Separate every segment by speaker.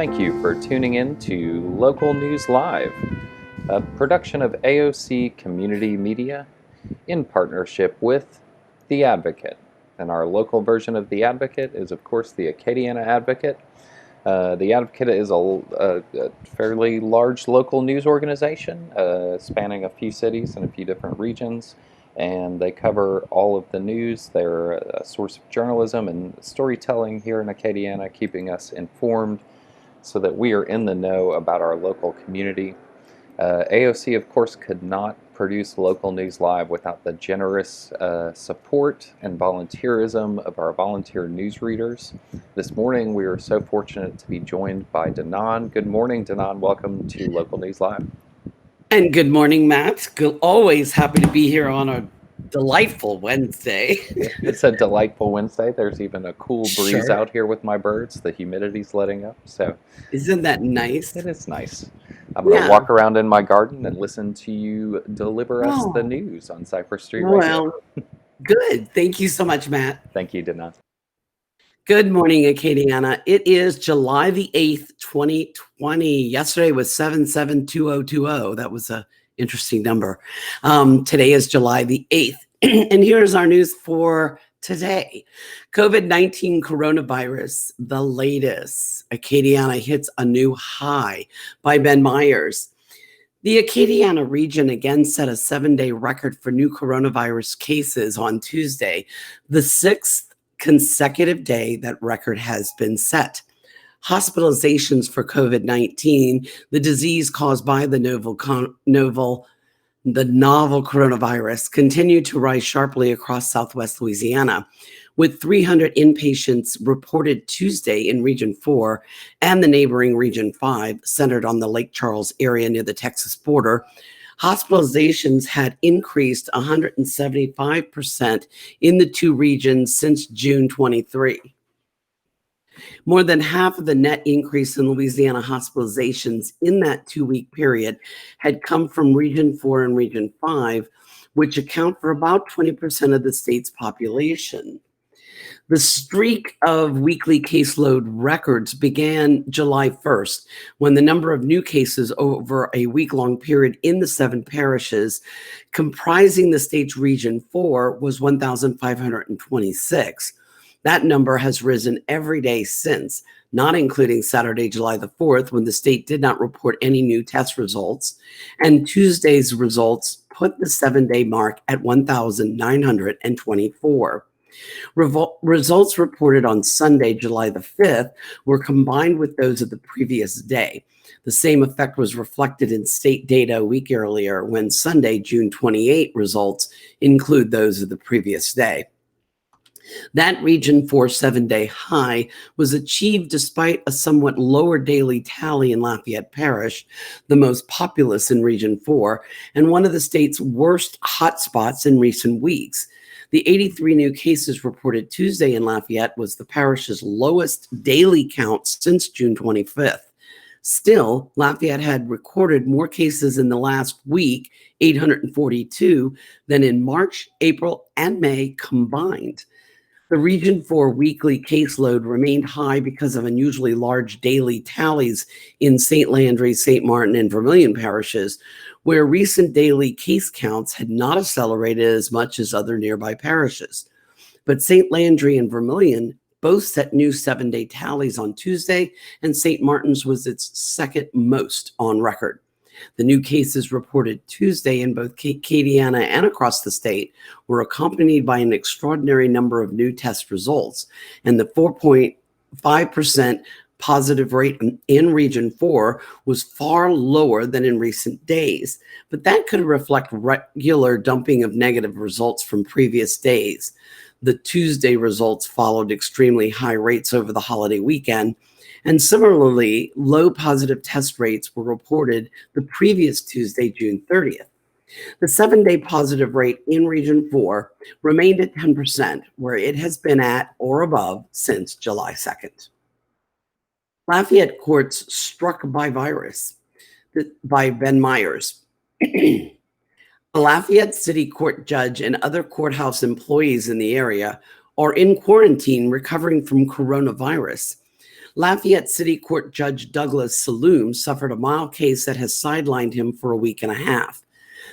Speaker 1: Thank you for tuning in to Local News Live, a production of AOC Community Media in partnership with The Advocate. And our local version of The Advocate is, of course, the Acadiana Advocate. The Advocate is a fairly large local news organization spanning a few cities and a few different regions, and they cover all of the news. They're a source of journalism and storytelling here in Acadiana, keeping us informed so that we are in the know about our local community. AOC, of course, could not produce Local News Live without the generous support and volunteerism of our volunteer newsreaders. This morning, we are so fortunate to be joined by Danan. Good morning, Danan. Welcome to Local News Live.
Speaker 2: And good morning, Matt. Always happy to be here on a delightful Wednesday.
Speaker 1: It's a delightful Wednesday. There's even a cool breeze out here with my birds. The humidity's letting up. So
Speaker 2: isn't that nice?
Speaker 1: It is nice. I'm going to walk around in my garden and listen to you deliver us the news on Cypress Street Radio.
Speaker 2: Well, good. Thank you so much, Matt.
Speaker 1: Thank you, Danan.
Speaker 2: Good morning, Acadiana. It is July the 8th, 2020. Yesterday was 772020. That was a interesting number. Today is July the 8th. And here's our news for today. COVID-19 coronavirus, the latest. Acadiana hits a new high by Ben Myers. The Acadiana region again set a 7-day record for new coronavirus cases on Tuesday, the 6th consecutive day that record has been set. Hospitalizations for COVID-19, the disease caused by the novel coronavirus, continue to rise sharply across Southwest Louisiana, with 300 inpatients reported Tuesday in Region 4 and the neighboring Region 5, centered on the Lake Charles area near the Texas border. Hospitalizations had increased 175% in the two regions since June 23. More than half of the net increase in Louisiana hospitalizations in that 2-week period had come from Region 4 and Region 5, which account for about 20% of the state's population. The streak of weekly caseload records began July 1st, when the number of new cases over a week-long period in the 7 parishes comprising the state's Region 4 was 1,526. That number has risen every day since, not including Saturday, July the 4th, when the state did not report any new test results, and Tuesday's results put the 7-day mark at 1,924. Results reported on Sunday, July the 5th, were combined with those of the previous day. The same effect was reflected in state data a week earlier, when Sunday, June 28 results include those of the previous day. That Region 4 7-day high was achieved despite a somewhat lower daily tally in Lafayette Parish, the most populous in Region 4, and one of the state's worst hotspots in recent weeks. The 83 new cases reported Tuesday in Lafayette was the parish's lowest daily count since June 25th. Still, Lafayette had recorded more cases in the last week, 842, than in March, April, and May combined. The Region 4 weekly caseload remained high because of unusually large daily tallies in St. Landry, St. Martin, and Vermilion parishes, where recent daily case counts had not accelerated as much as other nearby parishes. But St. Landry and Vermilion both set new 7-day tallies on Tuesday, and St. Martin's was its second most on record. The new cases reported Tuesday in both Acadiana and across the state were accompanied by an extraordinary number of new test results, and the 4.5% positive rate in Region 4 was far lower than in recent days, but that could reflect regular dumping of negative results from previous days. The Tuesday results followed extremely high rates over the holiday weekend, and similarly, low positive test rates were reported the previous Tuesday, June 30th. The 7-day positive rate in Region 4 remained at 10%, where it has been at or above since July 2nd. Lafayette courts struck by virus, by Ben Myers. A Lafayette City Court judge and other courthouse employees in the area are in quarantine recovering from coronavirus. Lafayette City Court Judge Douglas Saloom suffered a mild case that has sidelined him for a week and a half.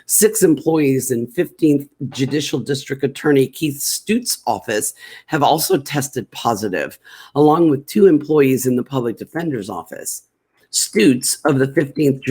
Speaker 2: 6 employees in 15th Judicial District Attorney Keith Stute's office have also tested positive, along with 2 employees in the Public Defender's office. Stutes of the 15th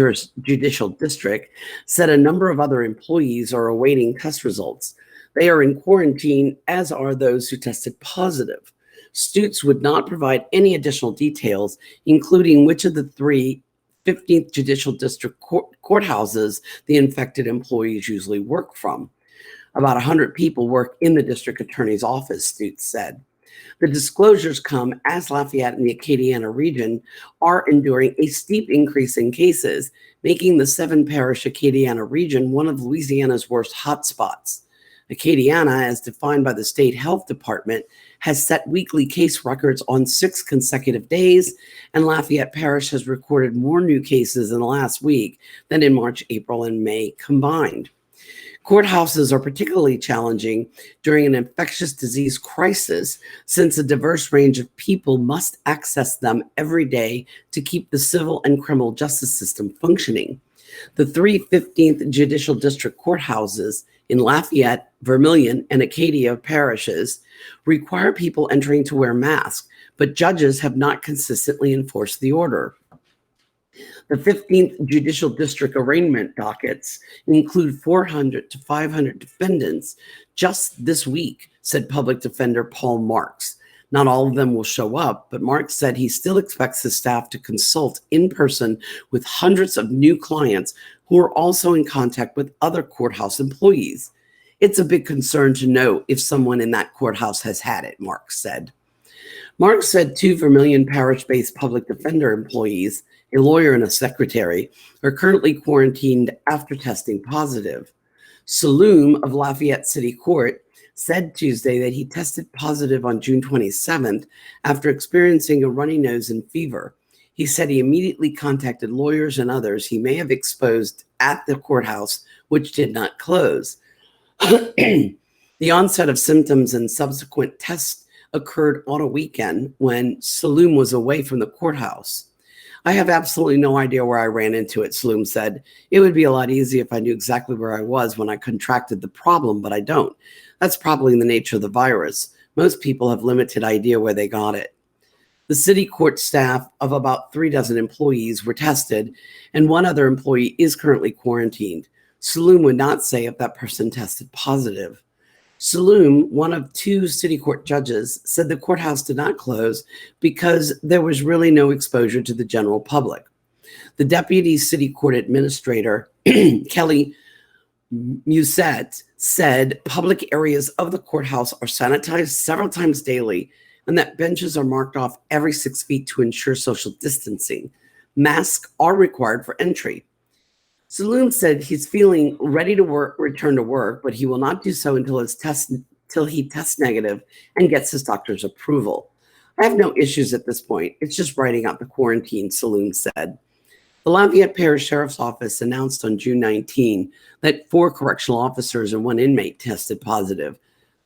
Speaker 2: Judicial District said a number of other employees are awaiting test results. They are in quarantine, as are those who tested positive. Stutes would not provide any additional details, including which of the 3 15th Judicial District courthouses the infected employees usually work from. About 100 people work in the district attorney's office, Stutes said. The disclosures come as Lafayette and the Acadiana region are enduring a steep increase in cases, making the 7-parish Acadiana region one of Louisiana's worst hotspots. Acadiana, as defined by the state health department, has set weekly case records on 6 consecutive days, and Lafayette Parish has recorded more new cases in the last week than in March, April, and May combined. Courthouses are particularly challenging during an infectious disease crisis, since a diverse range of people must access them every day to keep the civil and criminal justice system functioning. The 3 15th Judicial District courthouses in Lafayette, Vermilion, and Acadia parishes require people entering to wear masks, but judges have not consistently enforced the order. The 15th Judicial District arraignment dockets include 400 to 500 defendants just this week, said Public Defender Paul Marks. Not all of them will show up, but Marks said he still expects his staff to consult in person with hundreds of new clients who are also in contact with other courthouse employees. It's a big concern to know if someone in that courthouse has had it, Marks said. Marks said 2 Vermilion Parish-based public defender employees, a lawyer and a secretary, are currently quarantined after testing positive. Saloom of Lafayette City Court said Tuesday that he tested positive on June 27th after experiencing a runny nose and fever. He said he immediately contacted lawyers and others he may have exposed at the courthouse, which did not close. The onset of symptoms and subsequent tests occurred on a weekend when Saloom was away from the courthouse. I have absolutely no idea where I ran into it, Saloom said. It would be a lot easier if I knew exactly where I was when I contracted the problem, but I don't. That's probably in the nature of the virus. Most people have limited idea where they got it. The city court staff of about 36 employees were tested, and 1 other employee is currently quarantined. Saloom would not say if that person tested positive. Saloom, one of 2 city court judges, said the courthouse did not close because there was really no exposure to the general public. The deputy city court administrator, Kelly Musette, said public areas of the courthouse are sanitized several times daily and that benches are marked off every 6 feet to ensure social distancing. Masks are required for entry. Saloom said he's feeling ready to return to work, but he will not do so until he tests negative and gets his doctor's approval. I have no issues at this point. It's just writing out the quarantine, Saloom said. The Lafayette Parish Sheriff's Office announced on June 19 that 4 correctional officers and 1 inmate tested positive.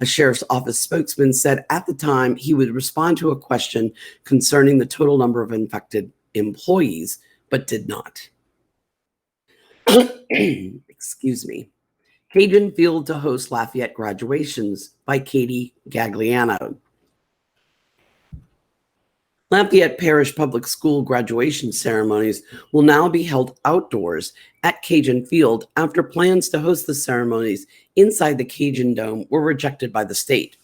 Speaker 2: A sheriff's office spokesman said at the time he would respond to a question concerning the total number of infected employees, but did not. Excuse me. Cajun Field to host Lafayette graduations by Katie Gagliano. Lafayette Parish Public School graduation ceremonies will now be held outdoors at Cajun Field after plans to host the ceremonies inside the Cajun Dome were rejected by the state.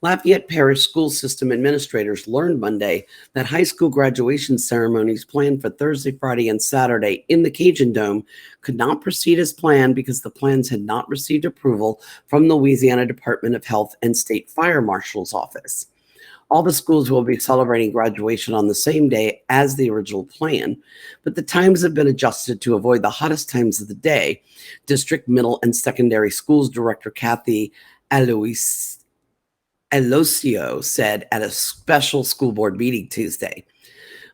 Speaker 2: Lafayette Parish school system administrators learned Monday that high school graduation ceremonies planned for Thursday, Friday, and Saturday in the Cajun Dome could not proceed as planned because the plans had not received approval from the Louisiana Department of Health and State Fire Marshal's office. All the schools will be celebrating graduation on the same day as the original plan, but the times have been adjusted to avoid the hottest times of the day, District Middle and Secondary Schools Director Kathy Elosio said at a special school board meeting Tuesday.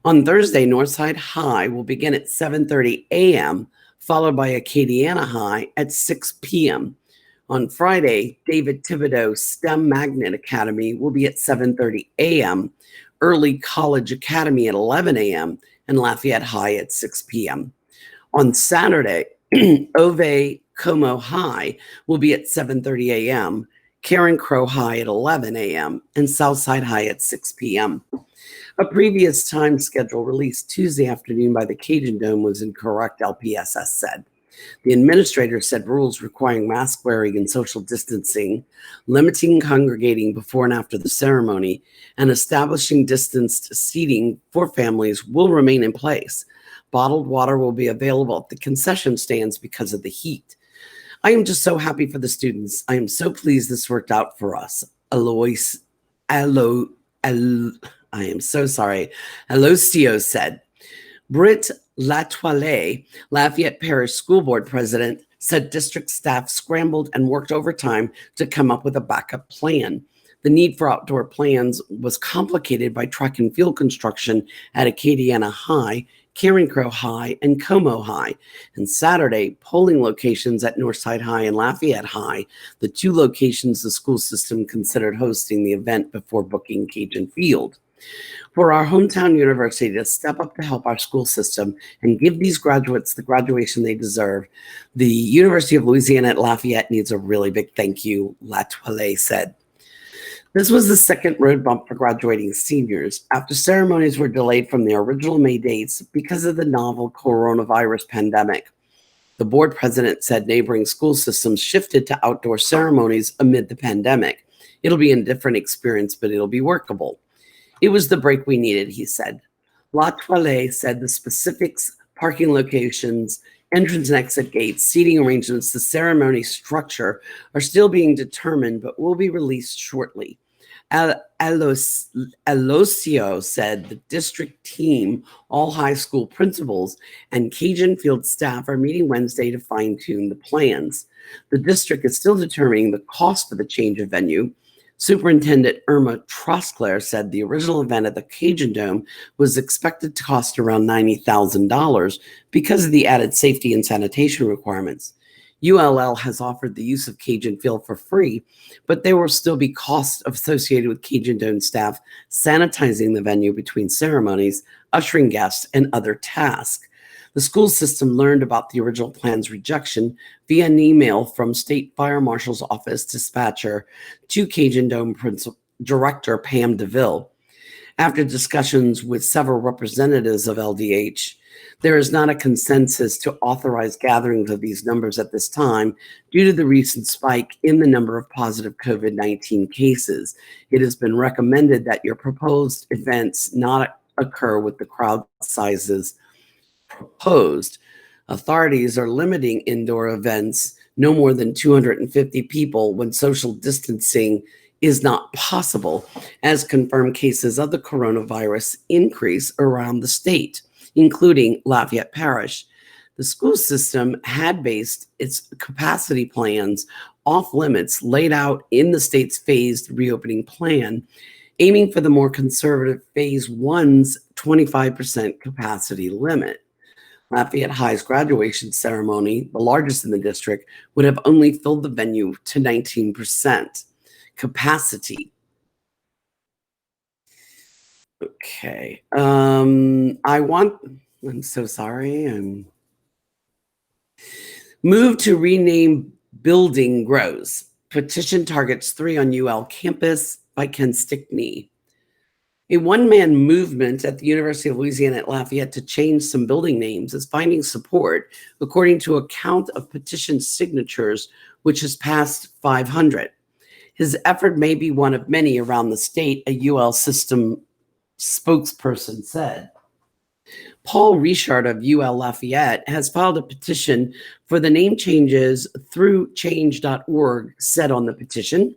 Speaker 2: On Thursday, Northside High will begin at 7:30 a.m., followed by Acadiana High at 6 p.m. On Friday, David Thibodeau STEM Magnet Academy will be at 7:30 a.m. Early College Academy at 11 a.m. and Lafayette High at 6 p.m. On Saturday, Ove Como High will be at 7:30 a.m., Karen Crow High at 11 a.m., and Southside High at 6 p.m. A previous time schedule released Tuesday afternoon by the Cajun Dome was incorrect, LPSS said. The administrator said rules requiring mask wearing and social distancing, limiting congregating before and after the ceremony, and establishing distanced seating for families will remain in place. Bottled water will be available at the concession stands because of the heat. I am just so happy for the students. I am so pleased this worked out for us. I am so sorry. Alocio said. Britt Latoile, Lafayette Parish School Board President, said district staff scrambled and worked overtime to come up with a backup plan. The need for outdoor plans was complicated by track and field construction at Acadiana High, Karen Crow High, and Como High. And Saturday, polling locations at Northside High and Lafayette High, the two locations the school system considered hosting the event before booking Cajun Field. For our hometown university to step up to help our school system and give these graduates the graduation they deserve, the University of Louisiana at Lafayette needs a really big thank you, Latoile said. This was the second road bump for graduating seniors after ceremonies were delayed from their original May dates because of the novel coronavirus pandemic. The board president said neighboring school systems shifted to outdoor ceremonies amid the pandemic. It'll be a different experience, but it'll be workable. It was the break we needed, he said. La Toile said the specifics, parking locations, entrance and exit gates, seating arrangements, the ceremony structure are still being determined, but will be released shortly. Alocio said the district team, all high school principals, and Cajun Field staff are meeting Wednesday to fine-tune the plans. The district is still determining the cost for the change of venue. Superintendent Irma Trosclair said the original event at the Cajun Dome was expected to cost around $90,000 because of the added safety and sanitation requirements. ULL has offered the use of Cajun Field for free, but there will still be costs associated with Cajun Dome staff sanitizing the venue between ceremonies, ushering guests, and other tasks. The school system learned about the original plan's rejection via an email from State Fire Marshal's Office dispatcher to Cajun Dome Director Pam DeVille. After discussions with several representatives of LDH, there is not a consensus to authorize gatherings of these numbers at this time due to the recent spike in the number of positive COVID-19 cases. It has been recommended that your proposed events not occur with the crowd sizes proposed. Authorities are limiting indoor events no more than 250 people when social distancing is not possible, as confirmed cases of the coronavirus increase around the state, including Lafayette Parish. The school system had based its capacity plans off limits laid out in the state's phased reopening plan, aiming for the more conservative Phase 1's 25% capacity limit. Lafayette High's graduation ceremony, the largest in the district, would have only filled the venue to 19% capacity. Okay. I'm so sorry. Move to rename building grows. Petition targets 3 on UL campus by Ken Stickney. A one-man movement at the University of Louisiana at Lafayette to change some building names is finding support, according to a count of petition signatures, which has passed 500. His effort may be one of many around the state, a UL system spokesperson said. Paul Richard of UL Lafayette has filed a petition for the name changes through change.org, said on the petition.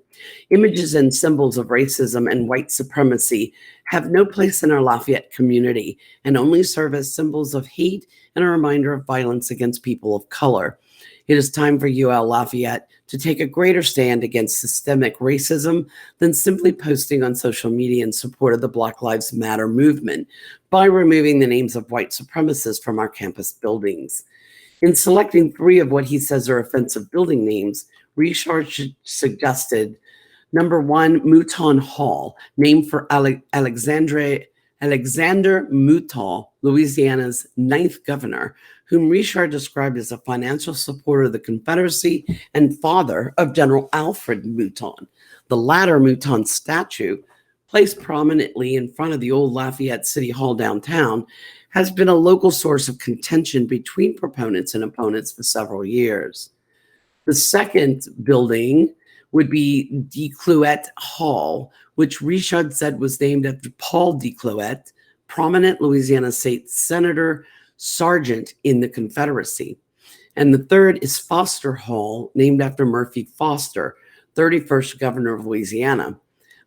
Speaker 2: Images and symbols of racism and white supremacy have no place in our Lafayette community and only serve as symbols of hate and a reminder of violence against people of color. It is time for UL Lafayette to take a greater stand against systemic racism than simply posting on social media in support of the Black Lives Matter movement by removing the names of white supremacists from our campus buildings. In selecting 3 of what he says are offensive building names, Richard suggested Number 1, Mouton Hall, named for Alexander Mouton, Louisiana's 9th governor, whom Richard described as a financial supporter of the Confederacy and father of General Alfred Mouton. The latter Mouton statue, placed prominently in front of the old Lafayette City Hall downtown, has been a local source of contention between proponents and opponents for several years. The second building would be Declouet Hall, which Richard said was named after Paul Declouet, prominent Louisiana state senator, sergeant in the Confederacy. And the third is Foster Hall, named after Murphy Foster, 31st governor of Louisiana.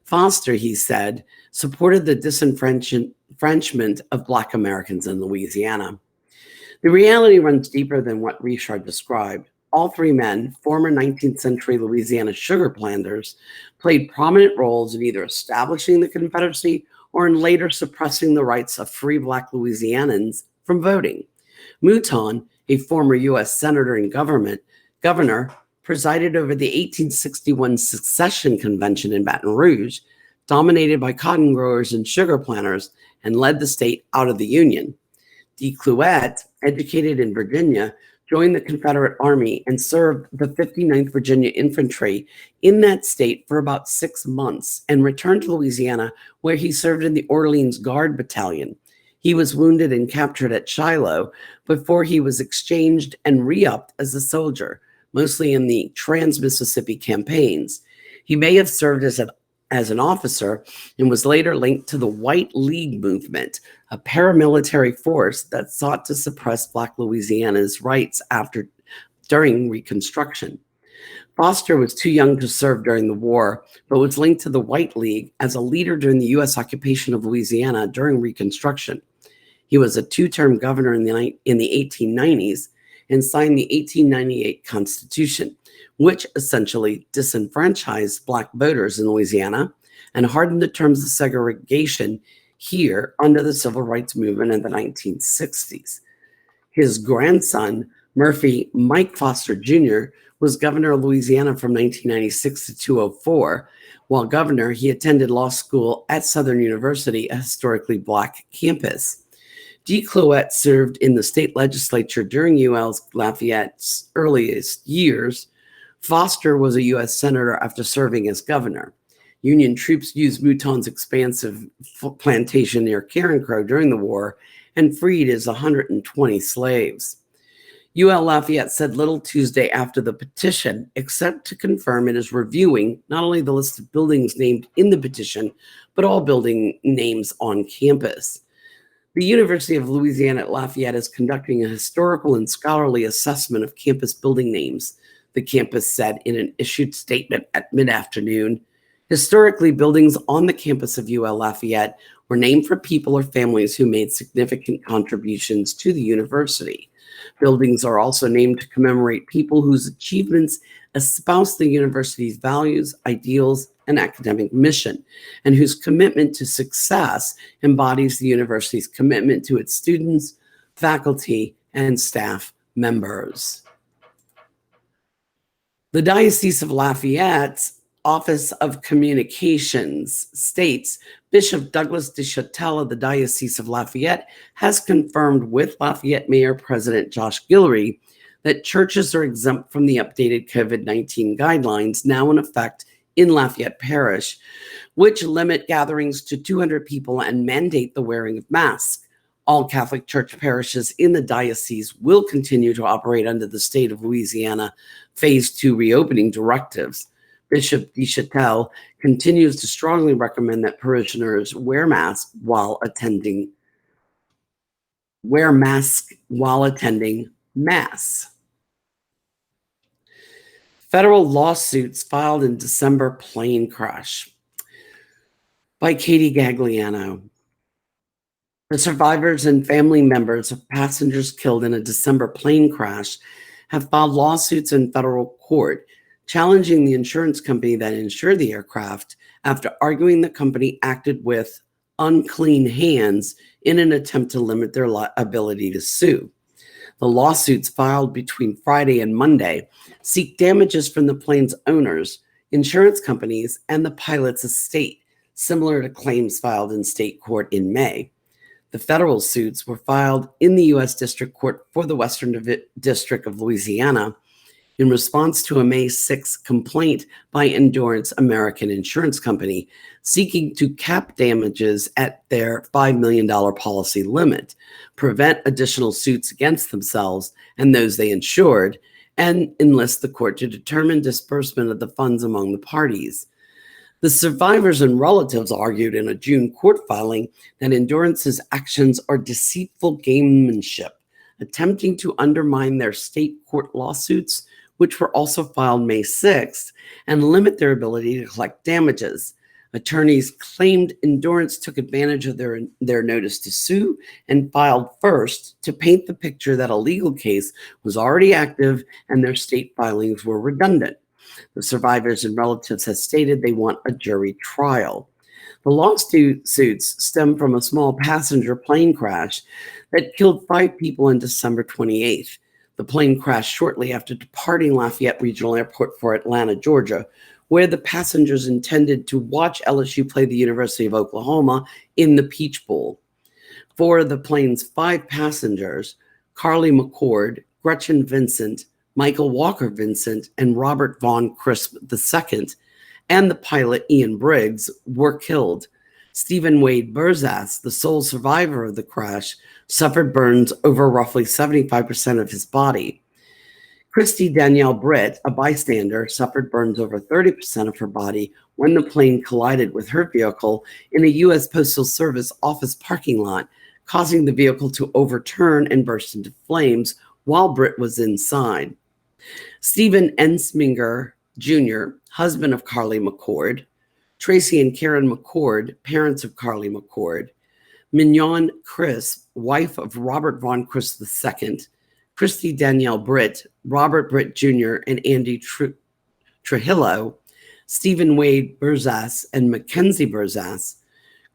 Speaker 2: Foster, he said, supported the disenfranchisement of Black Americans in Louisiana. The reality runs deeper than what Richard described. All three men, former 19th century Louisiana sugar planters, played prominent roles in either establishing the Confederacy or in later suppressing the rights of free Black Louisianans from voting. Mouton, a former U.S. senator and governor, presided over the 1861 Secession Convention in Baton Rouge, dominated by cotton growers and sugar planters, and led the state out of the Union. Declouet, educated in Virginia, joined the Confederate Army and served the 59th Virginia Infantry in that state for about 6 months and returned to Louisiana, where he served in the Orleans Guard Battalion. He was wounded and captured at Shiloh before he was exchanged and re-upped as a soldier, mostly in the Trans-Mississippi campaigns. He may have served as an officer and was later linked to the White League movement, a paramilitary force that sought to suppress Black Louisiana's rights during Reconstruction. Foster was too young to serve during the war, but was linked to the White League as a leader during the U.S. occupation of Louisiana during Reconstruction. He was a two-term governor in the 1890s and signed the 1898 Constitution, which essentially disenfranchised Black voters in Louisiana and hardened the terms of segregation here under the Civil Rights Movement in the 1960s. His grandson, Murphy Mike Foster Jr., was governor of Louisiana from 1996 to 2004. While governor, he attended law school at Southern University, a historically Black campus. Declouet served in the state legislature during UL Lafayette's earliest years. Foster was a U.S. senator after serving as governor. Union troops used Mouton's expansive plantation near Carencro during the war and freed his 120 slaves. UL Lafayette said little Tuesday after the petition, except to confirm it is reviewing not only the list of buildings named in the petition, but all building names on campus. The University of Louisiana at Lafayette is conducting a historical and scholarly assessment of campus building names, the campus said in an issued statement at mid-afternoon. Historically, buildings on the campus of UL Lafayette were named for people or families who made significant contributions to the university. Buildings are also named to commemorate people whose achievements espouse the university's values, ideals, and academic mission, and whose commitment to success embodies the university's commitment to its students, faculty, and staff members. The Diocese of Lafayette's Office of Communications states Bishop Douglas DeChattel of the Diocese of Lafayette has confirmed with Lafayette Mayor President Josh Guillory that churches are exempt from the updated COVID-19 guidelines now in effect in Lafayette Parish, which limit gatherings to 200 people and mandate the wearing of masks. All Catholic Church parishes in the diocese will continue to operate under the state of Louisiana Phase 2 reopening directives. Bishop DeChattel continues to strongly recommend that parishioners wear masks while attending Mass. Federal lawsuits filed in December plane crash. By Katie Gagliano. The survivors and family members of passengers killed in a December plane crash have filed lawsuits in federal court, challenging the insurance company that insured the aircraft after arguing the company acted with unclean hands in an attempt to limit their ability to sue. The lawsuits filed between Friday and Monday seek damages from the plane's owners, insurance companies, and the pilot's estate, similar to claims filed in state court in May. The federal suits were filed in the U.S. District Court for the Western District of Louisiana in response to a May 6 complaint by Endurance American Insurance Company seeking to cap damages at their $5 million policy limit, prevent additional suits against themselves and those they insured, and enlist the court to determine disbursement of the funds among the parties. The survivors and relatives argued in a June court filing that Endurance's actions are deceitful gamemanship, attempting to undermine their state court lawsuits, which were also filed May 6th, and limit their ability to collect damages. Attorneys claimed Endurance took advantage of their notice to sue and filed first to paint the picture that a legal case was already active and their state filings were redundant. The survivors and relatives have stated they want a jury trial. The lawsuits stem from a small passenger plane crash that killed 5 people on December 28th. The plane crashed shortly after departing Lafayette Regional Airport for Atlanta, Georgia, where the passengers intended to watch LSU play the University of Oklahoma in the Peach Bowl. 4 of the plane's 5 passengers, Carly McCord, Gretchen Vincent, Michael Walker Vincent, and Robert Von Crisp II, and the pilot Ian Briggs, were killed. Stephen Wade Burzas, the sole survivor of the crash, suffered burns over roughly 75% of his body. Christy Danielle Britt, a bystander, suffered burns over 30% of her body when the plane collided with her vehicle in a U.S. Postal Service office parking lot, causing the vehicle to overturn and burst into flames while Britt was inside. Stephen Ensminger Jr., husband of Carly McCord, Tracy and Karen McCord, parents of Carly McCord, Mignon Crisp, wife of Robert Von Crisp II, Christy Danielle Britt, Robert Britt Jr., and Andy Trujillo, Stephen Wade Burzas and Mackenzie Burzas,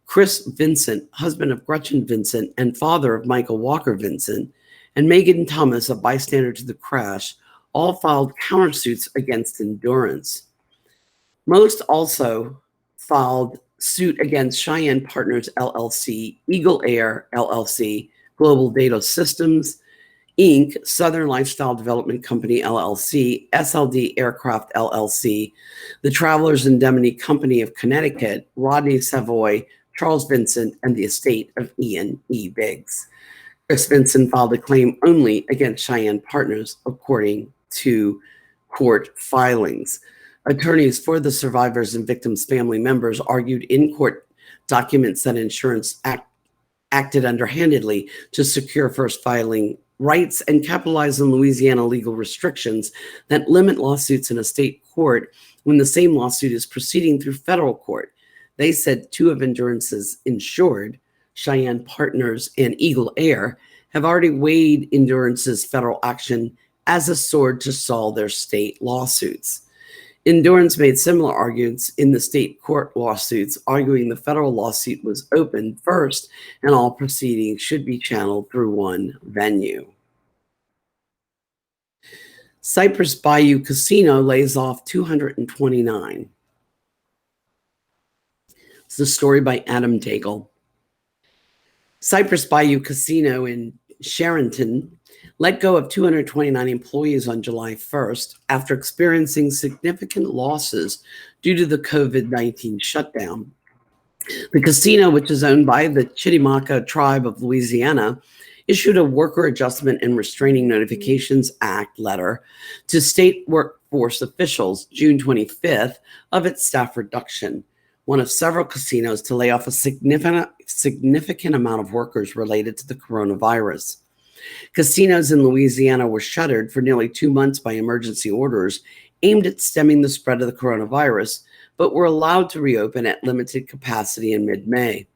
Speaker 2: Chris Vincent, husband of Gretchen Vincent and father of Michael Walker Vincent, and Megan Thomas, a bystander to the crash, all filed countersuits against Endurance. Most also filed suit against Cheyenne Partners LLC, Eagle Air LLC, Global Data Systems, Inc., Southern Lifestyle Development Company LLC, SLD Aircraft LLC, the Travelers Indemnity Company of Connecticut, Rodney Savoy, Charles Vincent, and the estate of Ian E. Biggs. Chris Vincent filed a claim only against Cheyenne Partners, according to court filings. Attorneys for the survivors and victims' family members argued in court documents that Insurance acted underhandedly to secure first filing rights and capitalize on Louisiana legal restrictions that limit lawsuits in a state court when the same lawsuit is proceeding through federal court. They said 2 of Endurance's insured, Cheyenne Partners and Eagle Air, have already weighed Endurance's federal action as a sword to solve their state lawsuits. Endurance made similar arguments in the state court lawsuits, arguing the federal lawsuit was opened first and all proceedings should be channeled through one venue. Cypress Bayou Casino lays off 229. It's the story by Adam Daigle. Cypress Bayou Casino in Sharonton let go of 229 employees on July 1st after experiencing significant losses due to the COVID-19 shutdown. The casino, which is owned by the Chitimacha tribe of Louisiana, issued a Worker Adjustment and Restraining Notifications Act letter to state workforce officials June 25th of its staff reduction, one of several casinos to lay off a significant amount of workers related to the coronavirus. Casinos in Louisiana were shuttered for nearly 2 months by emergency orders aimed at stemming the spread of the coronavirus, but were allowed to reopen at limited capacity in mid-May.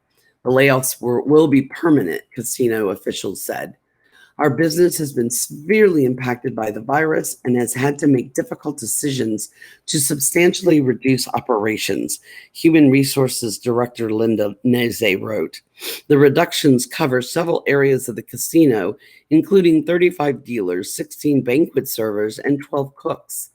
Speaker 2: The layoffs will be permanent, casino officials said. Our business has been severely impacted by the virus and has had to make difficult decisions to substantially reduce operations, Human Resources Director Linda Neze wrote. The reductions cover several areas of the casino, including 35 dealers, 16 banquet servers, and 12 cooks.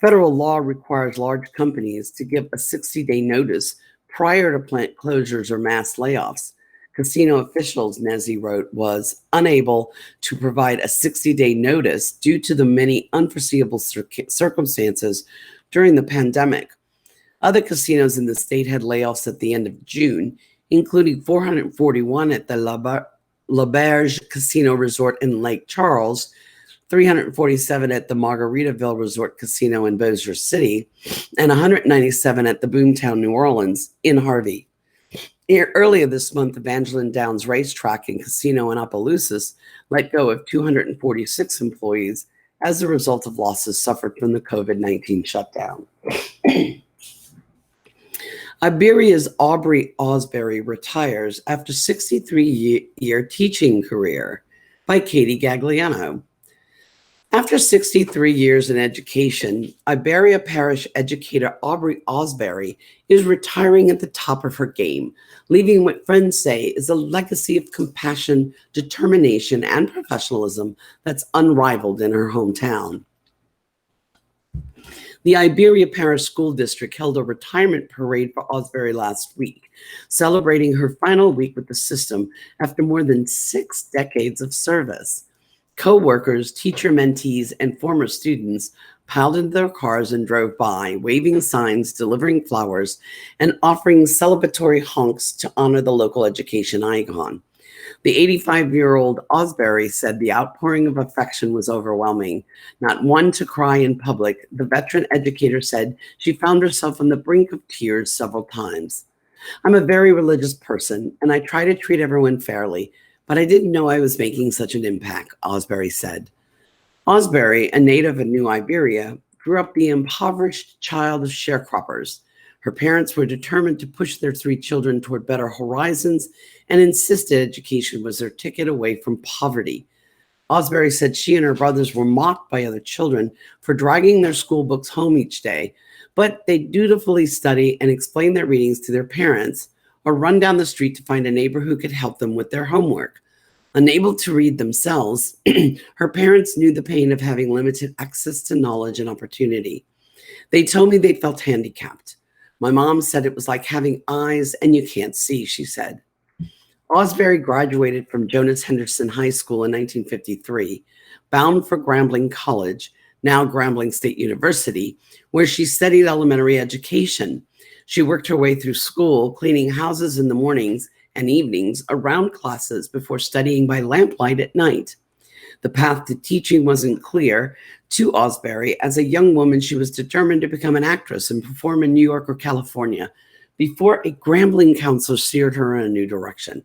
Speaker 2: Federal law requires large companies to give a 60-day notice prior to plant closures or mass layoffs. Casino officials, Nezzi wrote, was unable to provide a 60-day notice due to the many unforeseeable circumstances during the pandemic. Other casinos in the state had layoffs at the end of June, including 441 at the L'Auberge Casino Resort in Lake Charles, 347 at the Margaritaville Resort Casino in Bossier City, and 197 at the Boomtown New Orleans in Harvey. Earlier this month, Evangeline Downs Racetrack and Casino in Opelousas let go of 246 employees as a result of losses suffered from the COVID-19 shutdown. Iberia's Aubrey Osbury retires after 63-year teaching career, by Katie Gagliano. After 63 years in education, Iberia Parish educator Aubrey Osbury is retiring at the top of her game, leaving what friends say is a legacy of compassion, determination, and professionalism that's unrivaled in her hometown. The Iberia Parish School District held a retirement parade for Osbury last week, celebrating her final week with the system after more than 6 decades of service. Co-workers, teacher mentees, and former students piled into their cars and drove by, waving signs, delivering flowers, and offering celebratory honks to honor the local education icon. The 85-year-old Osbury said the outpouring of affection was overwhelming. Not one to cry in public, the veteran educator said she found herself on the brink of tears several times. "I'm a very religious person, and I try to treat everyone fairly, but I didn't know I was making such an impact," Osbury said. Osbury, a native of New Iberia, grew up the impoverished child of sharecroppers. Her parents were determined to push their 3 children toward better horizons and insisted education was their ticket away from poverty. Osbury said she and her brothers were mocked by other children for dragging their school books home each day, but they dutifully study and explain their readings to their parents or run down the street to find a neighbor who could help them with their homework. Unable to read themselves, her parents knew the pain of having limited access to knowledge and opportunity. "They told me they felt handicapped. My mom said it was like having eyes and you can't see," she said. Osbury graduated from Jonas Henderson High School in 1953, bound for Grambling College, now Grambling State University, where she studied elementary education. She worked her way through school, cleaning houses in the mornings and evenings around classes before studying by lamplight at night. The path to teaching wasn't clear to Osbury. As a young woman, she was determined to become an actress and perform in New York or California before a Grambling counselor steered her in a new direction.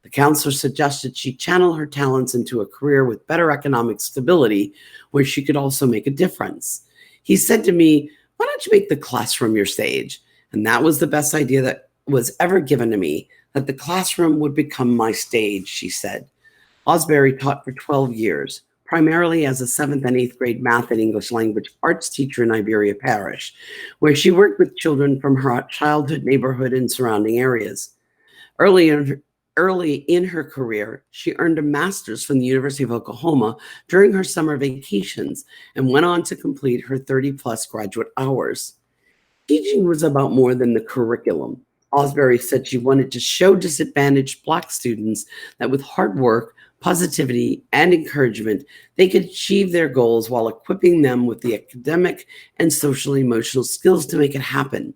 Speaker 2: The counselor suggested she channel her talents into a career with better economic stability where she could also make a difference. He said to me, "Why don't you make the classroom your stage?" And that was the best idea that was ever given to me, that the classroom would become my stage, she said. Osbury taught for 12 years, primarily as a 7th and 8th grade math and English language arts teacher in Iberia Parish, where she worked with children from her childhood neighborhood and surrounding areas. Early in her career, she earned a master's from the University of Oklahoma during her summer vacations and went on to complete her 30-plus graduate hours. Teaching was about more than the curriculum. Osbury said she wanted to show disadvantaged Black students that with hard work, positivity, and encouragement, they could achieve their goals while equipping them with the academic and social-emotional skills to make it happen.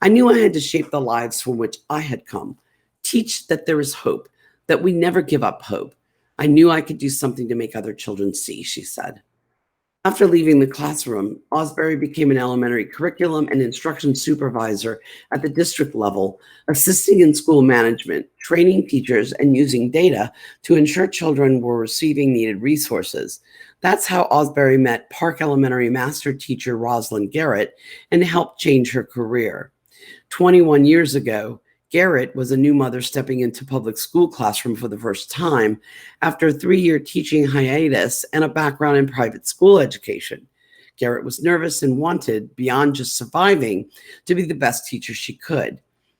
Speaker 2: "I knew I had to shape the lives from which I had come, teach that there is hope, that we never give up hope. I knew I could do something to make other children see," she said. After leaving the classroom, Osbury became an elementary curriculum and instruction supervisor at the district level, assisting in school management, training teachers, and using data to ensure children were receiving needed resources. That's how Osbury met Park Elementary master teacher Rosalind Garrett and helped change her career. 21 years ago, Garrett was a new mother stepping into public school classroom for the first time after a 3-year teaching hiatus and a background in private school education. Garrett was nervous and wanted, beyond just surviving, to be the best teacher she could.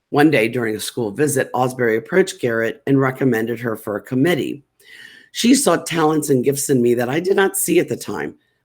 Speaker 2: One day during a school visit, Osbury approached Garrett and recommended her for a committee. "She saw talents and gifts in me that I did not see at the time.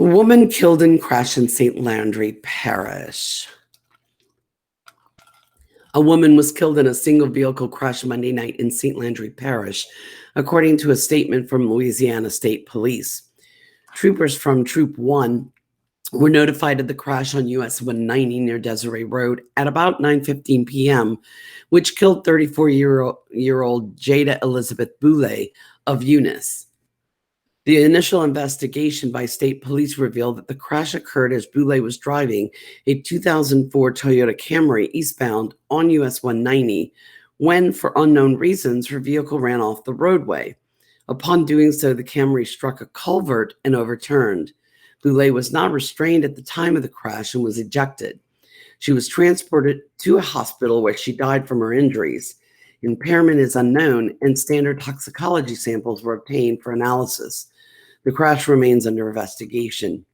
Speaker 2: A woman killed in crash in St. Landry Parish. A woman was killed in a single vehicle crash Monday night in St. Landry Parish, according to a statement from Louisiana State Police. Troopers from Troop 1 were notified of the crash on US 190 near Desiree Road at about 9:15 p.m., which killed 34-year-old Jada Elizabeth Boulay of Eunice. The initial investigation by state police revealed that the crash occurred as Boulay was driving a 2004 Toyota Camry eastbound on US 190 when, for unknown reasons, her vehicle ran off the roadway. Upon doing so, the Camry struck a culvert and overturned. Boulay was not restrained at the time of the crash and was ejected. She was transported to a hospital where she died from her injuries. Impairment is unknown, and standard toxicology samples were obtained for analysis. The crash remains under investigation.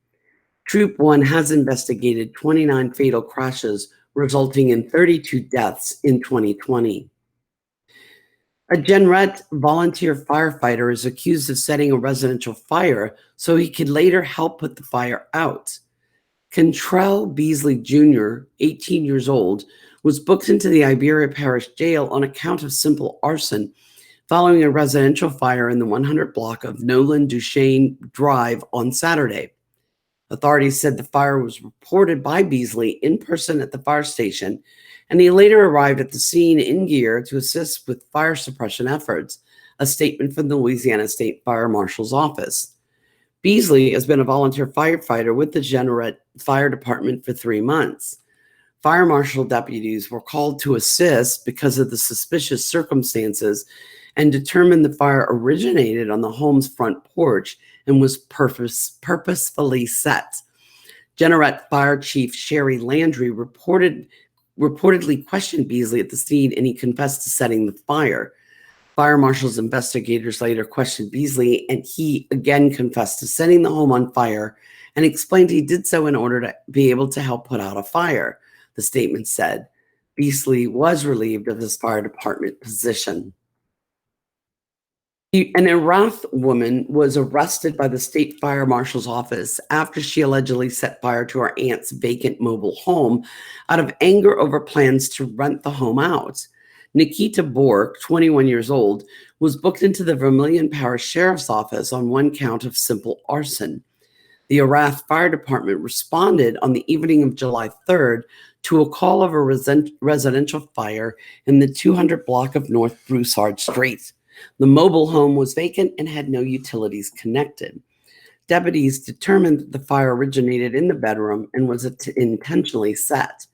Speaker 2: Troop 1 has investigated 29 fatal crashes, resulting in 32 deaths in 2020. A Genret volunteer firefighter is accused of setting a residential fire so he could later help put the fire out. Cantrell Beasley Jr., 18 years old, was booked into the Iberia Parish Jail on account of simple arson following a residential fire in the 100 block of Nolan Duchesne Drive on Saturday. Authorities said the fire was reported by Beasley in person at the fire station, and he later arrived at the scene in gear to assist with fire suppression efforts, a statement from the Louisiana State Fire Marshal's office. Beasley has been a volunteer firefighter with the Genret Fire Department for 3 months. Fire marshal deputies were called to assist because of the suspicious circumstances and determined the fire originated on the home's front porch and was purposefully set. Genret Fire Chief Sherry Landry reportedly questioned Beasley at the scene, and he confessed to setting the fire. Fire marshal's investigators later questioned Beasley, and he again confessed to setting the home on fire and explained he did so in order to be able to help put out a fire. The statement said Beasley was relieved of his fire department position. An Erath woman was arrested by the state fire marshal's office after she allegedly set fire to her aunt's vacant mobile home out of anger over plans to rent the home out. Nikita Bork, 21 years old, was booked into the Vermilion Parish Sheriff's Office on one count of simple arson. The Erath Fire Department responded on the evening of July 3rd to a call of a residential fire in the 200 block of North Broussard Street. The mobile home was vacant and had no utilities connected. Deputies determined that the fire originated in the bedroom and was intentionally set.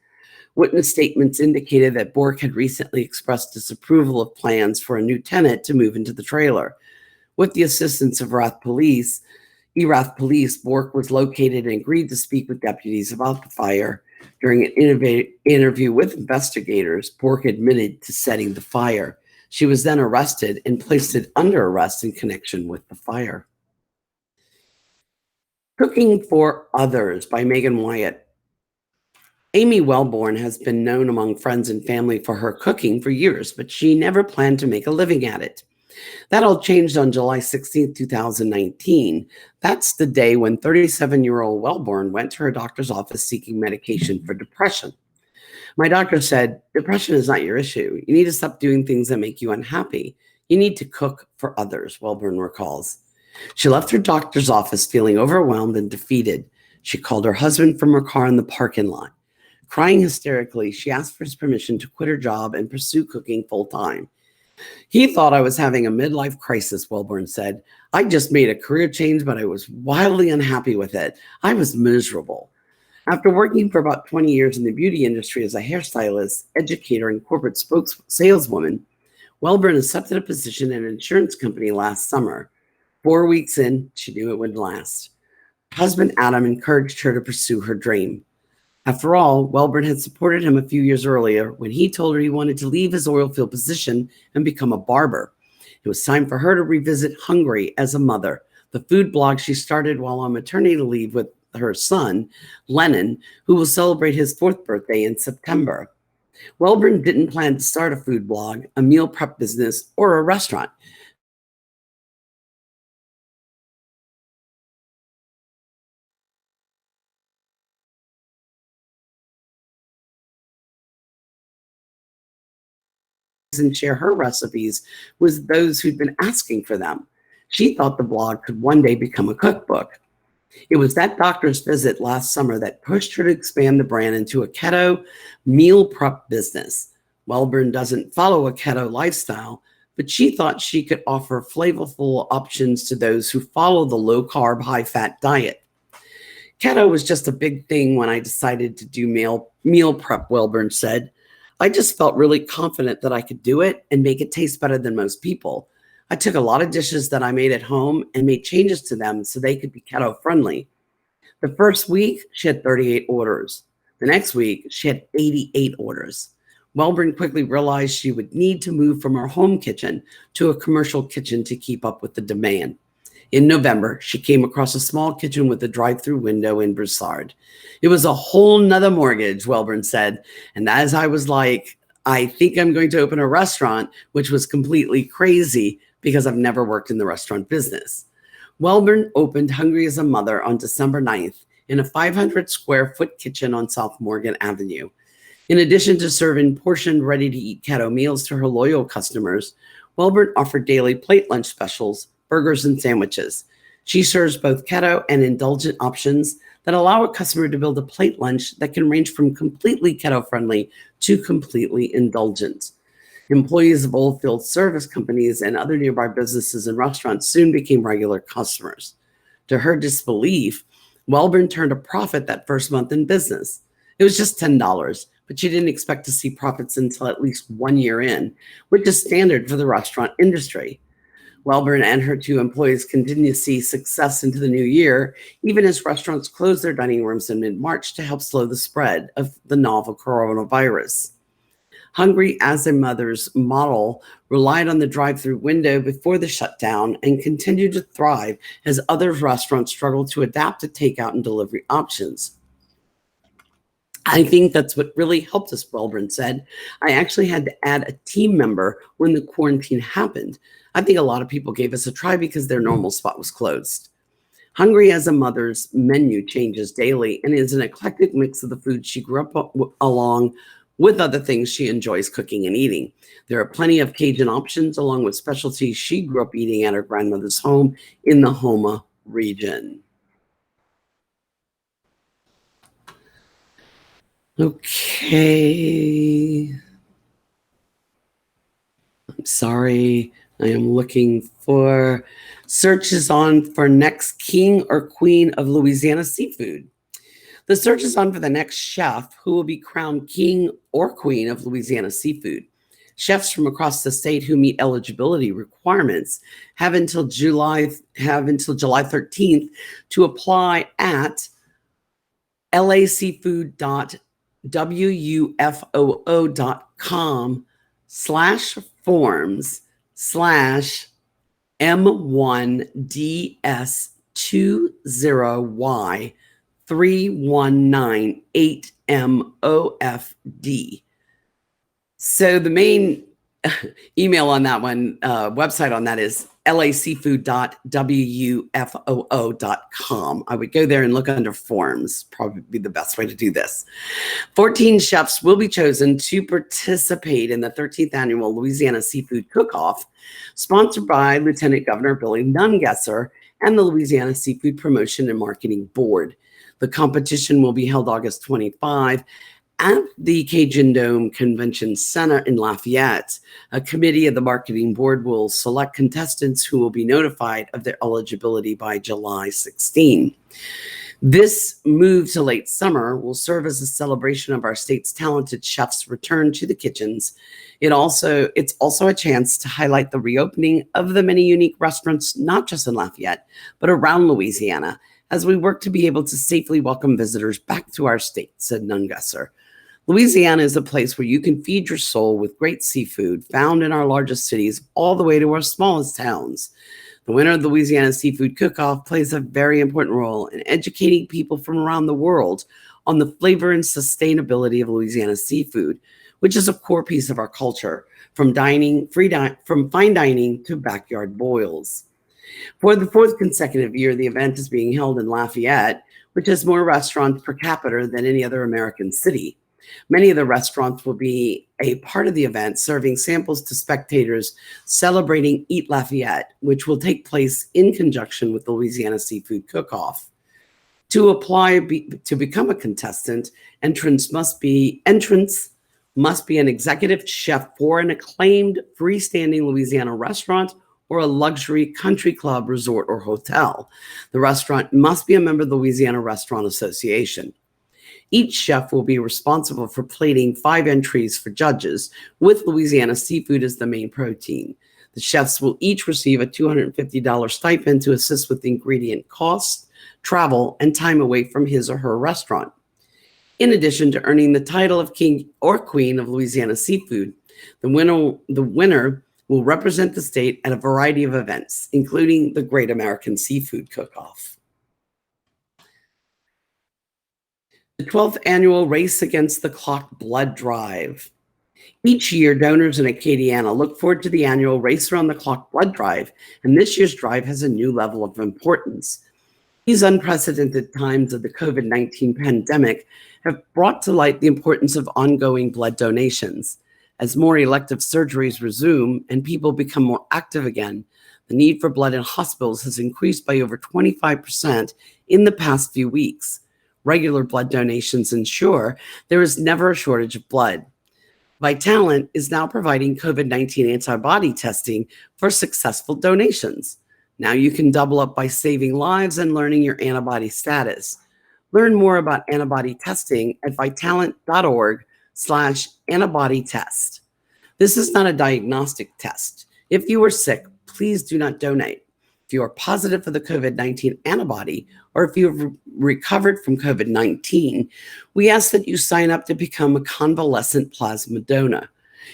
Speaker 2: Witness statements indicated that Bork had recently expressed disapproval of plans for a new tenant to move into the trailer. With the assistance of Erath Police, Bork was located and agreed to speak with deputies about the fire. During an interview with investigators, Bork admitted to setting the fire. She was then arrested and placed under arrest in connection with the fire. Cooking for Others by Megan Wyatt. Amy Wellborn has been known among friends and family for her cooking for years, but she never planned to make a living at it. That all changed on July 16, 2019. That's the day when 37-year-old Wellborn went to her doctor's office seeking medication for depression. My doctor said, "Depression is not your issue. You need to stop doing things that make you unhappy. You need to cook for others," Wellborn recalls. She left her doctor's office feeling overwhelmed and defeated. She called her husband from her car in the parking lot. Crying hysterically, she asked for his permission to quit her job and pursue cooking full-time. "He thought I was having a midlife crisis," Wellborn said. "I just made a career change, but I was wildly unhappy with it. I was miserable." After working for about 20 years in the beauty industry as a hairstylist, educator, and corporate saleswoman, Wellborn accepted a position at an insurance company last summer. 4 weeks in, she knew it wouldn't last. Her husband, Adam, encouraged her to pursue her dream. After all, Wellborn had supported him a few years earlier when he told her he wanted to leave his oil field position and become a barber. It was time for her to revisit Hungry as a mother, the food blog she started while on maternity leave with her son, Lennon, who will celebrate his 4th birthday in September. Wellborn didn't plan to start a food blog, a meal prep business, or a restaurant. and share her recipes with those who'd been asking for them. She thought the blog could one day become a cookbook. It was that doctor's visit last summer that pushed her to expand the brand into a keto meal prep business. Wellborn doesn't follow a keto lifestyle, but she thought she could offer flavorful options to those who follow the low-carb, high-fat diet. Keto was just a big thing when I decided to do meal prep, Wellborn said. I just felt really confident that I could do it and make it taste better than most people. I took a lot of dishes that I made at home and made changes to them so they could be keto friendly. The first week, she had 38 orders. The next week, she had 88 orders. Wellborn quickly realized she would need to move from her home kitchen to a commercial kitchen to keep up with the demand. In November, she came across a small kitchen with a drive-through window in Broussard. It was a whole nother mortgage, Wellborn said. And as I was like, I think I'm going to open a restaurant, which was completely crazy because I've never worked in the restaurant business. Wellborn opened Hungry as a Mother on December 9th in a 500 square foot kitchen on South Morgan Avenue. In addition to serving portioned, ready-to-eat keto meals to her loyal customers, Wellborn offered daily plate lunch specials, burgers, and sandwiches. She serves both keto and indulgent options that allow a customer to build a plate lunch that can range from completely keto-friendly to completely indulgent. Employees of oilfield service companies and other nearby businesses and restaurants soon became regular customers. To her disbelief, Wellborn turned a profit that first month in business. It was just $10, but she didn't expect to see profits until at least 1 year in, which is standard for the restaurant industry. Wellborn and her 2 employees continue to see success into the new year, even as restaurants close their dining rooms in mid-March to help slow the spread of the novel coronavirus. Hungry as a Mother's model relied on the drive-through window before the shutdown and continued to thrive as other restaurants struggled to adapt to takeout and delivery options. I think that's what really helped us, Wellborn said. I actually had to add a team member when the quarantine happened. I think a lot of people gave us a try because their normal spot was closed. Hungry as a Mother's menu changes daily and is an eclectic mix of the food she grew up along with other things she enjoys cooking and eating. There are plenty of Cajun options along with specialties she grew up eating at her grandmother's home in the Houma region. Okay. I'm sorry. I am looking for searches on for next king or queen of Louisiana seafood. The search is on for the next chef who will be crowned king or queen of Louisiana seafood. Chefs from across the state who meet eligibility requirements have until July 13th to apply at lacfood.wuf.com/forms/M1DS20Y 3198MOFD. So the main email on that one, website on that is lacfood.wufoo.com. I would go there and look under forms, probably the best way to do this. 14 chefs will be chosen to participate in the 13th annual Louisiana Seafood Cook-Off, sponsored by Lieutenant Governor Billy Nungesser and the Louisiana Seafood Promotion and Marketing Board. The competition will be held August 25 at the Cajun Dome Convention Center in Lafayette. A committee of the marketing board will select contestants who will be notified of their eligibility by July 16. This move to late summer will serve as a celebration of our state's talented chefs' return to the kitchens. It's also a chance to highlight the reopening of the many unique restaurants, not just in Lafayette, but around Louisiana, as we work to be able to safely welcome visitors back to our state, said Nungesser. Louisiana is a place where you can feed your soul with great seafood found in our largest cities all the way to our smallest towns. The winner of the Louisiana Seafood Cook-Off plays a very important role in educating people from around the world on the flavor and sustainability of Louisiana seafood, which is a core piece of our culture, from fine dining to backyard boils. For the 4th consecutive year, the event is being held in Lafayette, which has more restaurants per capita than any other American city. Many of the restaurants will be a part of the event, serving samples to spectators celebrating Eat Lafayette, which will take place in conjunction with the Louisiana Seafood Cook-Off. To apply to become a contestant, entrants must be an executive chef for an acclaimed freestanding Louisiana restaurant or a luxury country club, resort, or hotel. The restaurant must be a member of the Louisiana Restaurant Association. Each chef will be responsible for plating 5 entries for judges, with Louisiana seafood as the main protein. The chefs will each receive a $250 stipend to assist with ingredient costs, travel, and time away from his or her restaurant. In addition to earning the title of King or Queen of Louisiana Seafood, the winner will represent the state at a variety of events, including the Great American Seafood Cook-Off. The 12th annual Race Against the Clock Blood Drive. Each year, donors in Acadiana look forward to the annual Race Around the Clock Blood Drive, and this year's drive has a new level of importance. These unprecedented times of the COVID-19 pandemic have brought to light the importance of ongoing blood donations. As more elective surgeries resume and people become more active again, the need for blood in hospitals has increased by over 25% in the past few weeks. Regular blood donations ensure there is never a shortage of blood. Vitalant is now providing COVID-19 antibody testing for successful donations. Now you can double up by saving lives and learning your antibody status. Learn more about antibody testing at vitalant.org/antibody test. This is not a diagnostic test. If you are sick, please do not donate. If you are positive for the COVID-19 antibody, or if you have recovered from COVID-19, we ask that you sign up to become a convalescent plasma donor.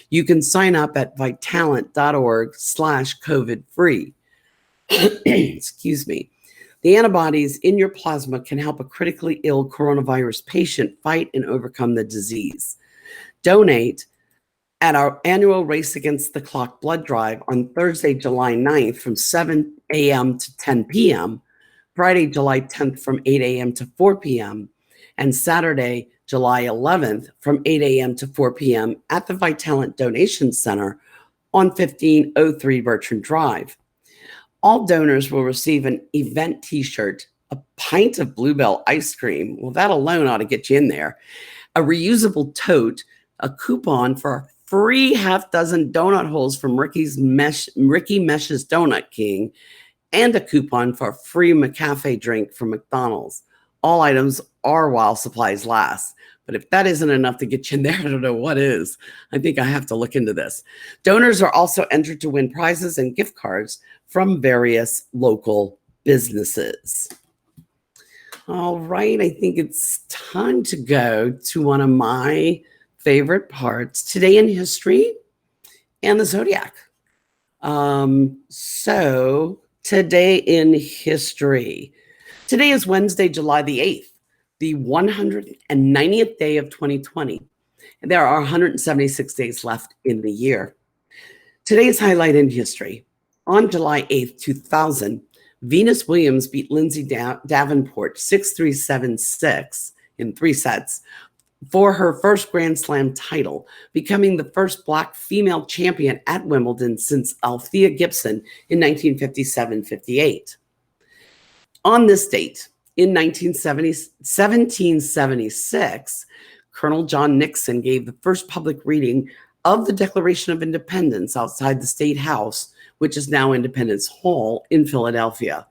Speaker 2: You can sign up at vitalant.org/COVID-free. Excuse me. The antibodies in your plasma can help a critically ill coronavirus patient fight and overcome the disease. Donate at our annual Race Against the Clock blood drive on Thursday, July 9th from 7 a.m. to 10 p.m., Friday, July 10th from 8 a.m. to 4 p.m., and Saturday, July 11th from 8 a.m. to 4 p.m. at the Vitalant Donation Center on 1503 Bertrand Drive. All donors will receive an event t-shirt, a pint of Bluebell ice cream, well, that alone ought to get you in there, a reusable tote, a coupon for a free half-dozen donut holes from Ricky Mesh's Donut King, and a coupon for a free McCafe drink from McDonald's. All items are while supplies last. But if that isn't enough to get you in there, I don't know what is. I think I have to look into this. Donors are also entered to win prizes and gift cards from various local businesses. All right, I think it's time to go to one of my favorite parts, Today in History and the Zodiac. So today in history. Today is Wednesday, July the 8th, the 190th day of 2020. And there are 176 days left in the year. Today's highlight in history. On July 8th, 2000, Venus Williams beat Lindsay Davenport 6-3, 7-6 in 3 sets for her first Grand Slam title, becoming the first Black female champion at Wimbledon since Althea Gibson in 1957-58. On this date, in 1776, Colonel John Nixon gave the first public reading of the Declaration of Independence outside the State House, which is now Independence Hall in Philadelphia.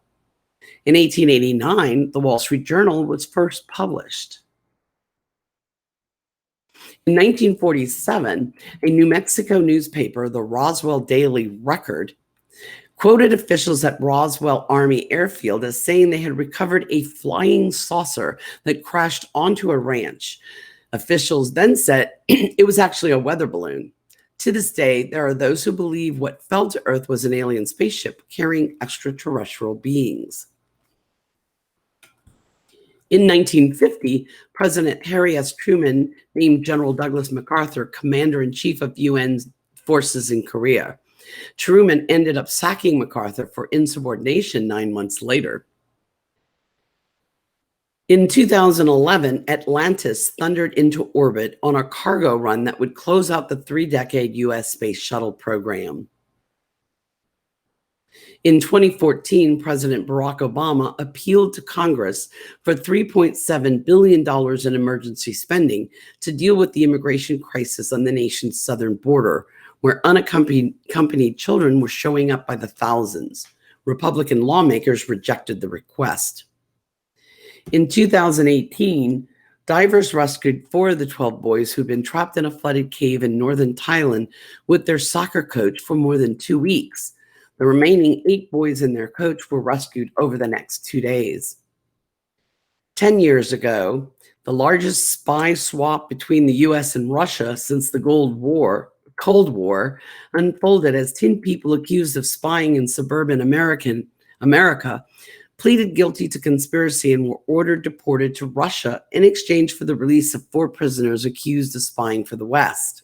Speaker 2: In 1889, the Wall Street Journal was first published. In 1947, a New Mexico newspaper, the Roswell Daily Record, quoted officials at Roswell Army Airfield as saying they had recovered a flying saucer that crashed onto a ranch. Officials then said it was actually a weather balloon. To this day, there are those who believe what fell to Earth was an alien spaceship carrying extraterrestrial beings. In 1950, President Harry S. Truman named General Douglas MacArthur Commander-in-Chief of UN forces in Korea. Truman ended up sacking MacArthur for insubordination 9 months later. In 2011, Atlantis thundered into orbit on a cargo run that would close out the 3-decade U.S. space shuttle program. In 2014, President Barack Obama appealed to Congress for $3.7 billion in emergency spending to deal with the immigration crisis on the nation's southern border, where unaccompanied children were showing up by the thousands. Republican lawmakers rejected the request. In 2018, divers rescued 4 of the 12 boys who'd been trapped in a flooded cave in northern Thailand with their soccer coach for more than 2 weeks. The remaining 8 boys and their coach were rescued over the next 2 days. 10 years ago, the largest spy swap between the U.S. and Russia since the Cold War unfolded as 10 people accused of spying in suburban America pleaded guilty to conspiracy and were ordered deported to Russia in exchange for the release of 4 prisoners accused of spying for the West.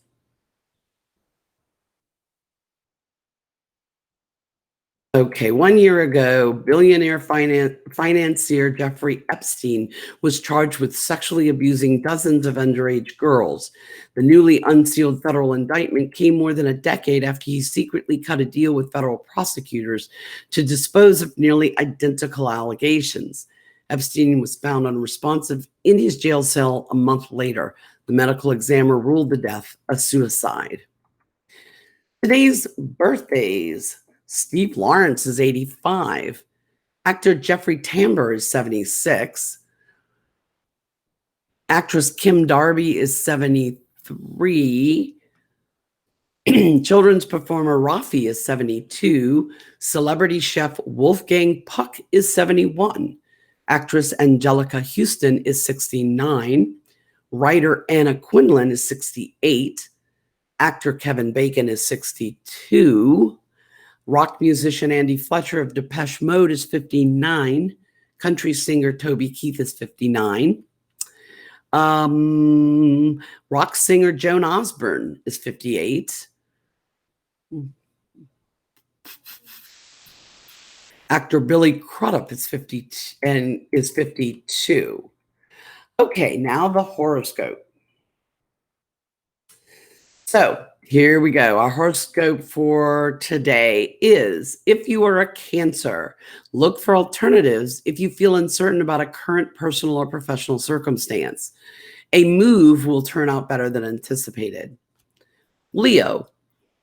Speaker 2: Okay, 1 year ago, billionaire financier Jeffrey Epstein was charged with sexually abusing dozens of underage girls. The newly unsealed federal indictment came more than a decade after he secretly cut a deal with federal prosecutors to dispose of nearly identical allegations. Epstein was found unresponsive in his jail cell a month later. The medical examiner ruled the death a suicide. Today's birthdays. Steve Lawrence is 85. Actor Jeffrey Tambor is 76. Actress Kim Darby is 73. Children's performer Rafi is 72. Celebrity chef Wolfgang Puck is 71. Actress Angelica Houston is 69. Writer Anna Quinlan is 68. Actor Kevin Bacon is 62. Rock musician Andy Fletcher of Depeche Mode is 59. Country singer Toby Keith is 59. Rock singer Joan Osborne is 58. Actor Billy Crudup is 52. Okay, now the horoscope. So here we go. Our horoscope for today is, if you are a Cancer, look for alternatives if you feel uncertain about a current personal or professional circumstance. A move will turn out better than anticipated. Leo,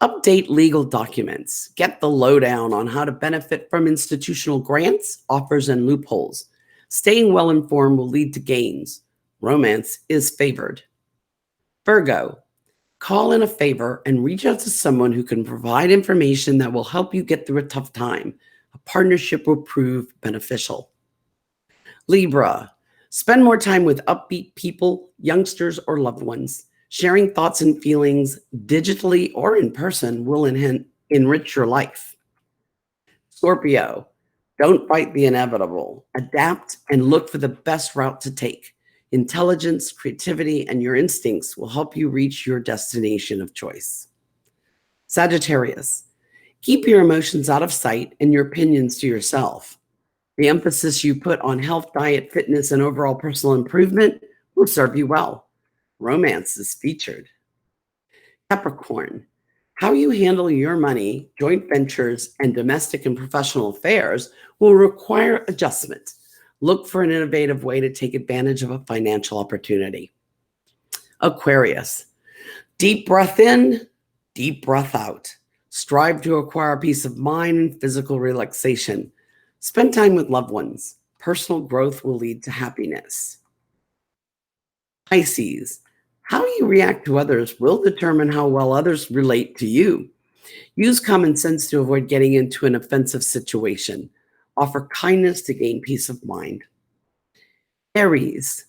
Speaker 2: update legal documents. Get the lowdown on how to benefit from institutional grants, offers, and loopholes. Staying well informed will lead to gains. Romance is favored. Virgo, call in a favor and reach out to someone who can provide information that will help you get through a tough time. A partnership will prove beneficial. Libra, spend more time with upbeat people, youngsters, or loved ones. Sharing thoughts and feelings digitally or in person will enrich your life. Scorpio, don't fight the inevitable. Adapt and look for the best route to take. Intelligence, creativity, and your instincts will help you reach your destination of choice. Sagittarius, keep your emotions out of sight and your opinions to yourself. The emphasis you put on health, diet, fitness, and overall personal improvement will serve you well. Romance is featured. Capricorn, how you handle your money, joint ventures, and domestic and professional affairs will require adjustment. Look for an innovative way to take advantage of a financial opportunity. Aquarius, deep breath in, deep breath out. Strive to acquire peace of mind and physical relaxation. Spend time with loved ones. Personal growth will lead to happiness. Pisces, how you react to others will determine how well others relate to you. Use common sense to avoid getting into an offensive situation. Offer kindness to gain peace of mind. Aries,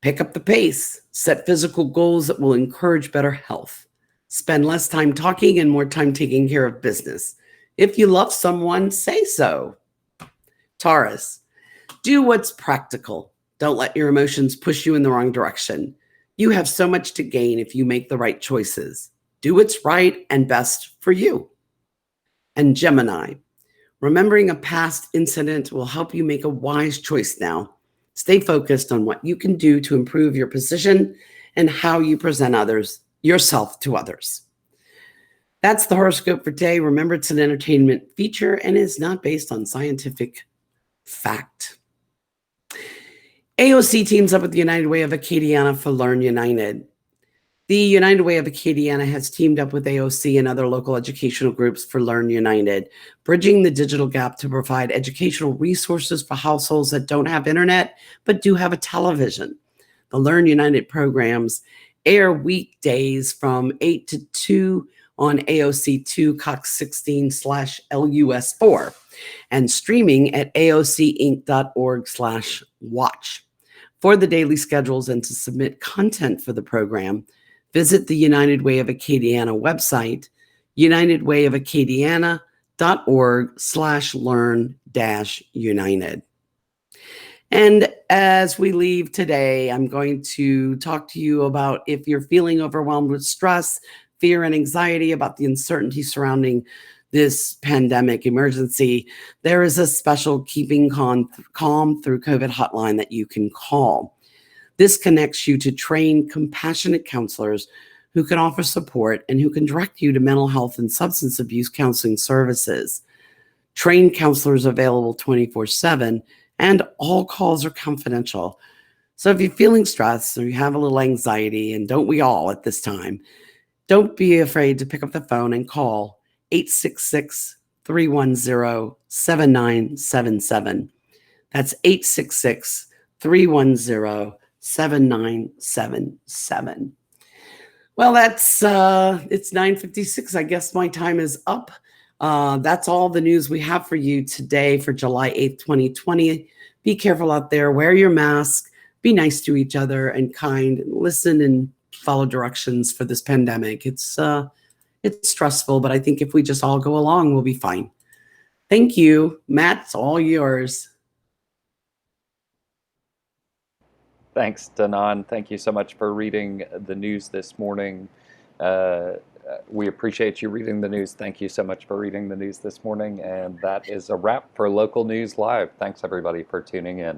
Speaker 2: pick up the pace. Set physical goals that will encourage better health. Spend less time talking and more time taking care of business. If you love someone, say so. Taurus, do what's practical. Don't let your emotions push you in the wrong direction. You have so much to gain if you make the right choices. Do what's right and best for you. And Gemini, remembering a past incident will help you make a wise choice now. Stay focused on what you can do to improve your position and how you present yourself to others. That's the horoscope for today. Remember, it's an entertainment feature and is not based on scientific fact. AOC teams up with the United Way of Acadiana for Learn United. The United Way of Acadiana has teamed up with AOC and other local educational groups for Learn United, bridging the digital gap to provide educational resources for households that don't have internet but do have a television. The Learn United programs air weekdays from 8 to 2 on AOC2 Cox 16/LUS 4 and streaming at aocinc.org/watch. For the daily schedules and to submit content for the program, visit the United Way of Acadiana website, unitedwayofacadiana.org/learn-united. And as we leave today, I'm going to talk to you about if you're feeling overwhelmed with stress, fear, and anxiety about the uncertainty surrounding this pandemic emergency, there is a special Keeping Calm Through COVID hotline that you can call. This connects you to trained, compassionate counselors who can offer support and who can direct you to mental health and substance abuse counseling services. Trained counselors available 24/7, and all calls are confidential. So if you're feeling stressed or you have a little anxiety, and don't we all at this time, don't be afraid to pick up the phone and call 866-310-7977. That's 866-310-7977. Well, it's 9:56. I guess my time is up. That's all the news we have for you today for July 8th, 2020. Be careful out there. Wear your mask. Be nice to each other and kind. Listen and follow directions for this pandemic. It's stressful, but I think if we just all go along, we'll be fine. Thank you. Matt, it's all yours.
Speaker 1: Thanks, Danon. Thank you so much for reading the news this morning. We appreciate you reading the news. Thank you so much for reading the news this morning. And that is a wrap for Local News Live. Thanks, everybody, for tuning in.